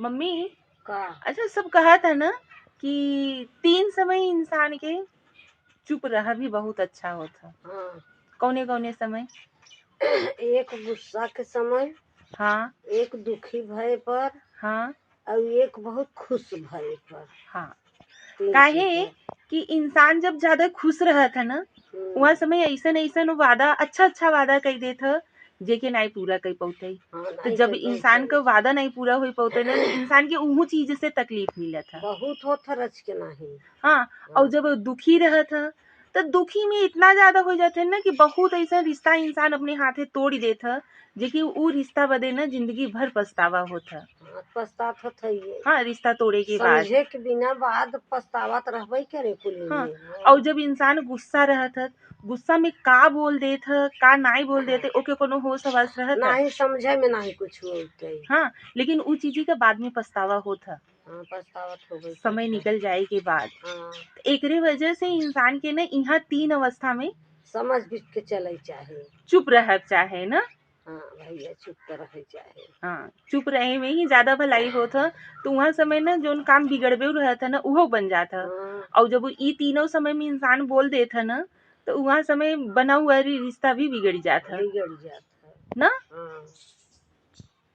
Mummy, का अच्छा सब कहा था ना कि 3 समय इंसान के चुप रहा भी बहुत अच्छा होता। हाँ। कौने कौने समय? एक गुस्सा के समय, हाँ एक दुखी भय पर, हाँ और एक बहुत खुश भय पर। हाँ। 3 काहे चीज। कि इंसान जब ज्यादा खुश रहता ना, हम्म। वहाँ समय ऐसन ऐसन वादा अच्छा अच्छा वादा कही देता जेके नहीं पूरा कर पाते। हाँ, तो नहीं जब कर इंसान का पाते। वादा नहीं पूरा हो पाते ना, तो इंसान के उहू चीज से तकलीफ मिला था। बहुत होता रच के नहीं। हाँ। और हाँ। जब दुखी रहा था, तो दुखी में इतना ज्यादा हो जाते ना कि बहुत ऐसा रिश्ता इंसान अपने हाथे तोड़ देता, जेकि वो रिश्ता बदे ना जिंदगी भर पछतावा होता। हाँ, पछतात होता ही। हाँ, रिश्ता तोड़े के बाद। समझे के बिना बाद पछतावत रहबे करे कुल हाँ। में। और हाँ। जब इंसान गुस्सा रहत ह, गुस्सा में का बोल देत ह, का नहीं बोल देते ओके कोनो होश हवास रहत ह। नहीं समझे में नहीं कुछ होते। हाँ, लेकिन उ चीज़ी का बाद में पछतावा होत ह, हाँ, पछतावत होबे समय करता। निकल जाए के बाद। हाँ। तो एकरे वजह से इंसान के ना यहाँ 3 अवस्था में समझ बुझ के चले चाहे। चुप रह चाहे ना। हाँ भैया, चुप तो रहे चाहे। हाँ, चुप रहे में ही ज्यादा भलाई होत ह। तो वहाँ समय ना जोन काम बिगड़बे रहत ह ना, उहो बन जात ह। हाँ, और जब ई तीनों समय में इंसान बोल देत ह ना, तो वहाँ समय बना हुआ रिश्ता भी बिगड़ जात ह बिगड़ जाता है। ना। हाँ।